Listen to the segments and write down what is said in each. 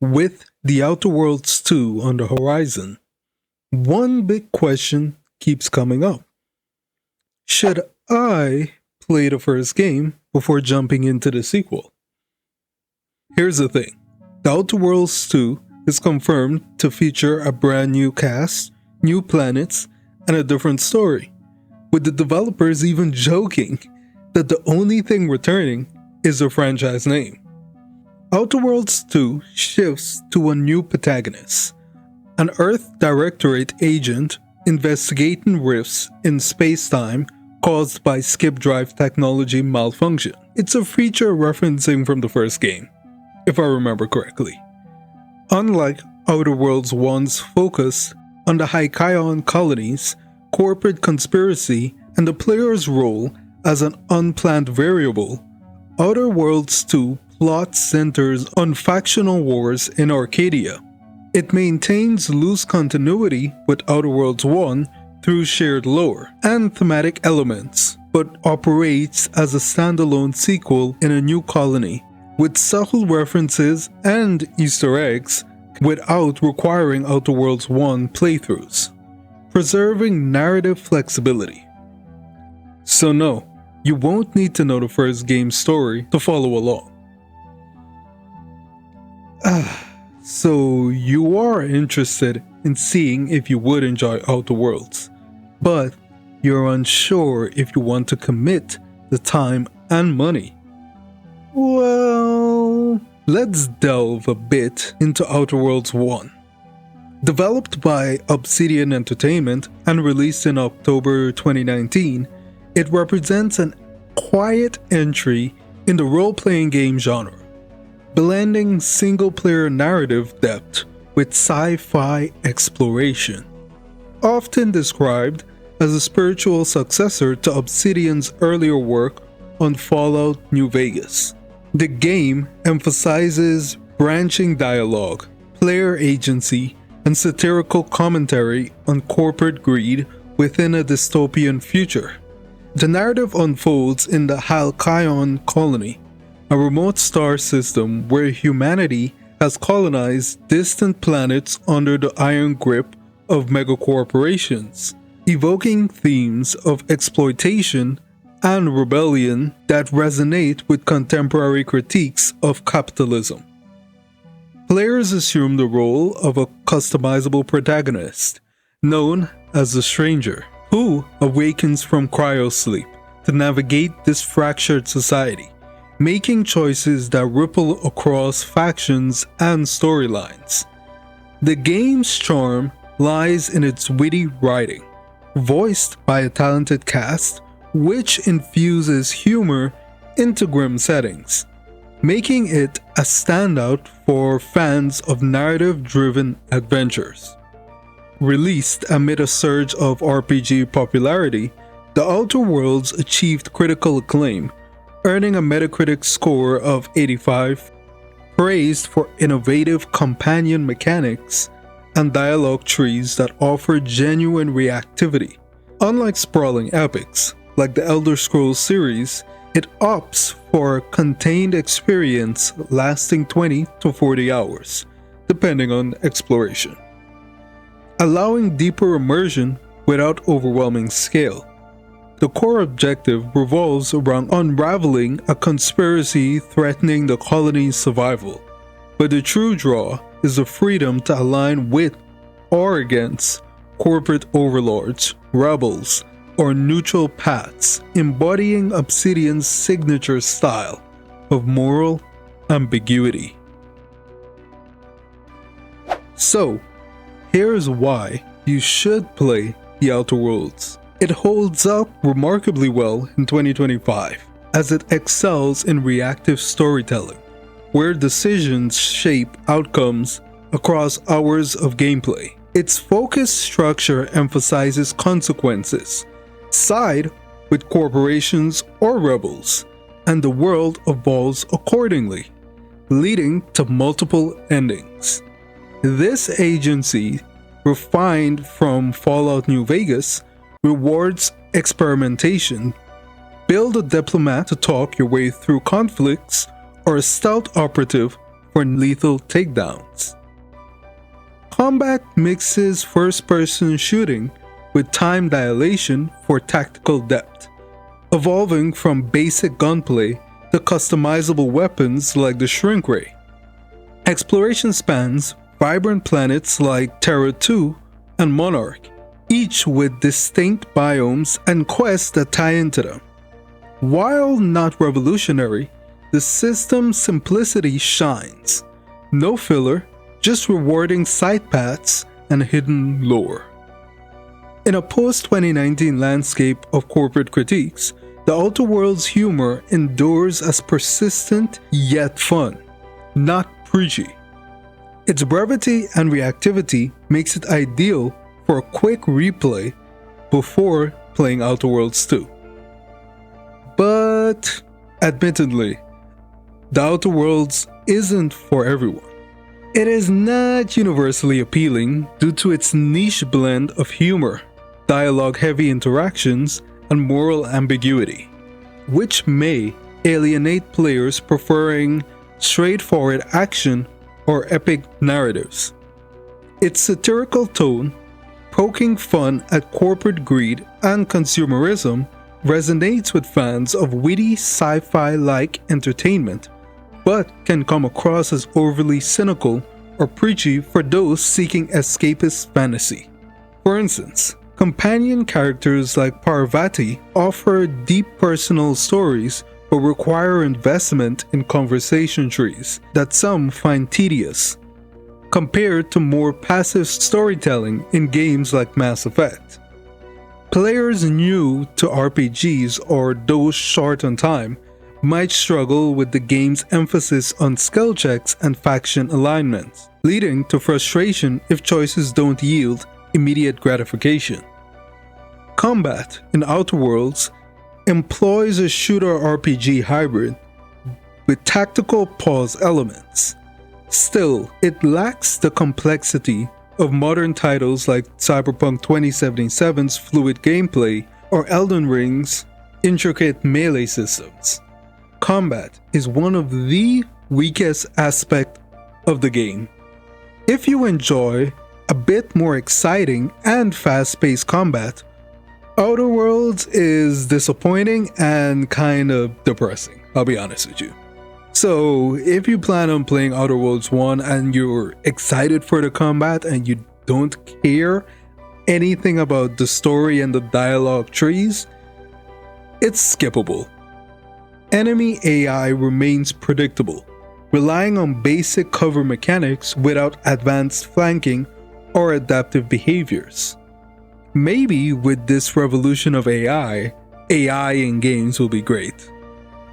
With The Outer Worlds 2 on the horizon, one big question keeps coming up. Should I play the first game before jumping into the sequel? Here's the thing. The Outer Worlds 2 is confirmed to feature a brand new cast, new planets, and a different story, with the developers even joking that the only thing returning is the franchise name. Outer Worlds 2 shifts to a new protagonist, an Earth Directorate agent investigating rifts in space-time caused by skip drive technology malfunction. It's a feature referencing from the first game, if I remember correctly. Unlike Outer Worlds 1's focus on the Hykion colonies, corporate conspiracy, and the player's role as an unplanned variable, Outer Worlds 2 plot centers on factional wars in Arcadia. It maintains loose continuity with Outer Worlds 1 through shared lore and thematic elements, but operates as a standalone sequel in a new colony, with subtle references and Easter eggs without requiring Outer Worlds 1 playthroughs, preserving narrative flexibility. So no, you won't need to know the first game's story to follow along. So you are interested in seeing if you would enjoy Outer Worlds, but you're unsure if you want to commit the time and money. Well, let's delve a bit into Outer Worlds 1. Developed by Obsidian Entertainment and released in October 2019, it represents an quiet entry in the role-playing game genre, blending single-player narrative depth with sci-fi exploration. Often described as a spiritual successor to Obsidian's earlier work on Fallout New Vegas, the game emphasizes branching dialogue, player agency, and satirical commentary on corporate greed within a dystopian future. The narrative unfolds in the Halcyon colony, a remote star system where humanity has colonized distant planets under the iron grip of megacorporations, evoking themes of exploitation and rebellion that resonate with contemporary critiques of capitalism. Players assume the role of a customizable protagonist, known as the Stranger, who awakens from cryosleep to navigate this fractured society, making choices that ripple across factions and storylines. The game's charm lies in its witty writing, voiced by a talented cast, which infuses humor into grim settings, making it a standout for fans of narrative-driven adventures. Released amid a surge of RPG popularity, The Outer Worlds achieved critical acclaim, earning a Metacritic score of 85, praised for innovative companion mechanics and dialogue trees that offer genuine reactivity. Unlike sprawling epics like the Elder Scrolls series, it opts for a contained experience lasting 20 to 40 hours, depending on exploration, allowing deeper immersion without overwhelming scale. The core objective revolves around unraveling a conspiracy threatening the colony's survival, but the true draw is the freedom to align with or against corporate overlords, rebels, or neutral paths, embodying Obsidian's signature style of moral ambiguity. So, here's why you should play The Outer Worlds. It holds up remarkably well in 2025, as it excels in reactive storytelling, where decisions shape outcomes across hours of gameplay. Its focused structure emphasizes consequences, side with corporations or rebels, and the world evolves accordingly, leading to multiple endings. This agency, refined from Fallout New Vegas, rewards experimentation. Build a diplomat to talk your way through conflicts, or a stealth operative for lethal takedowns. Combat mixes first-person shooting with time dilation for tactical depth, evolving from basic gunplay to customizable weapons like the Shrink Ray. Exploration spans vibrant planets like Terra 2 and Monarch, each with distinct biomes and quests that tie into them. While not revolutionary, the system's simplicity shines. No filler, just rewarding side paths and hidden lore. In a post-2019 landscape of corporate critiques, The Outer Worlds' humor endures as persistent yet fun, not preachy. Its brevity and reactivity makes it ideal for a quick replay before playing Outer Worlds 2. But, admittedly, The Outer Worlds isn't for everyone. It is not universally appealing due to its niche blend of humor, dialogue-heavy interactions, and moral ambiguity, which may alienate players preferring straightforward action or epic narratives. Its satirical tone, poking fun at corporate greed and consumerism, resonates with fans of witty sci-fi-like entertainment, but can come across as overly cynical or preachy for those seeking escapist fantasy. For instance, companion characters like Parvati offer deep personal stories but require investment in conversation trees that some find tedious, compared to more passive storytelling in games like Mass Effect. Players new to RPGs or those short on time might struggle with the game's emphasis on skill checks and faction alignments, leading to frustration if choices don't yield immediate gratification. Combat in Outer Worlds employs a shooter RPG hybrid with tactical pause elements. Still, it lacks the complexity of modern titles like Cyberpunk 2077's fluid gameplay or Elden Ring's intricate melee systems. Combat is one of the weakest aspects of the game. If you enjoy a bit more exciting and fast-paced combat, Outer Worlds is disappointing and kind of depressing, I'll be honest with you. So, if you plan on playing Outer Worlds 1 and you're excited for the combat and you don't care anything about the story and the dialogue trees, it's skippable. Enemy AI remains predictable, relying on basic cover mechanics without advanced flanking or adaptive behaviors. Maybe with this revolution of AI in games will be great.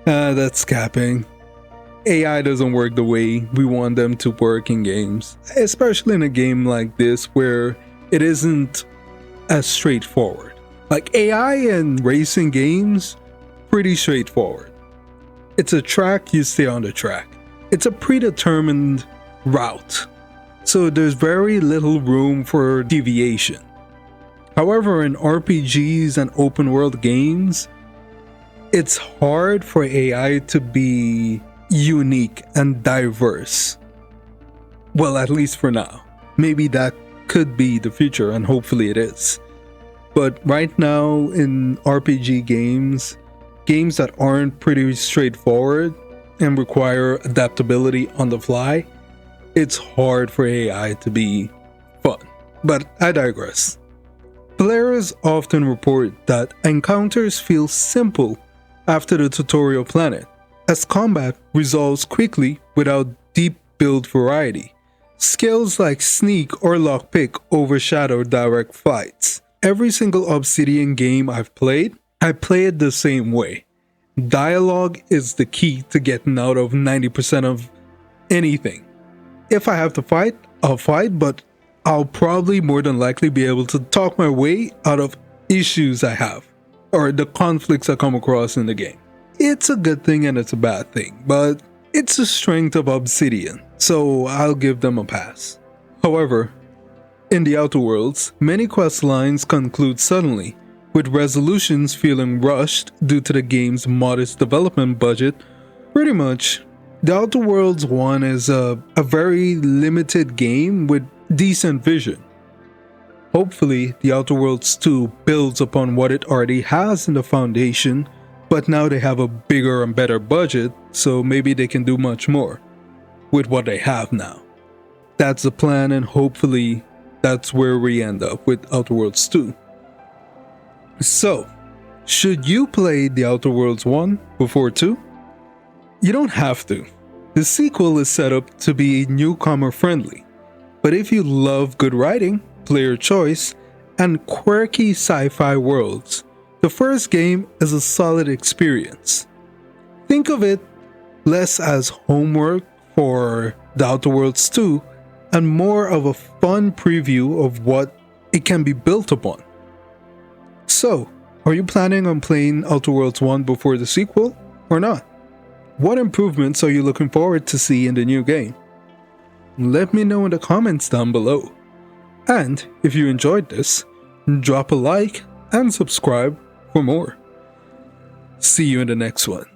That's capping. AI doesn't work the way we want them to work in games, especially in a game like this where it isn't as straightforward. Like AI in racing games, pretty straightforward. It's a track, you stay on the track. It's a predetermined route, so there's very little room for deviation. However, in RPGs and open world games, it's hard for AI to be unique and diverse. Well, at least for now. Maybe that could be the future, and hopefully it is. But right now in RPG games that aren't pretty straightforward and require adaptability on the fly, it's hard for AI to be fun. But I digress. Players often report that encounters feel simple after the tutorial planet, as combat resolves quickly without deep build variety. Skills like sneak or lockpick overshadow direct fights. Every single Obsidian game I've played, I play it the same way. Dialogue is the key to getting out of 90% of anything. If I have to fight, I'll fight, but I'll probably more than likely be able to talk my way out of issues I have, or the conflicts I come across in the game. It's a good thing and it's a bad thing, but it's a strength of Obsidian, so I'll give them a pass. However, in the Outer Worlds, many quest lines conclude suddenly, with resolutions feeling rushed due to the game's modest development budget, pretty much The Outer Worlds 1 is a very limited game with decent vision. Hopefully, The Outer Worlds 2 builds upon what it already has in the foundation, but now they have a bigger and better budget, so maybe they can do much more with what they have now. That's the plan, and hopefully that's where we end up with Outer Worlds 2. So, should you play The Outer Worlds 1 before 2? You don't have to. The sequel is set up to be newcomer friendly, but if you love good writing, player choice, and quirky sci-fi worlds, the first game is a solid experience. Think of it less as homework for The Outer Worlds 2 and more of a fun preview of what it can be built upon. So, are you planning on playing Outer Worlds 1 before the sequel or not? What improvements are you looking forward to see in the new game? Let me know in the comments down below. And if you enjoyed this, drop a like and subscribe for more. See you in the next one.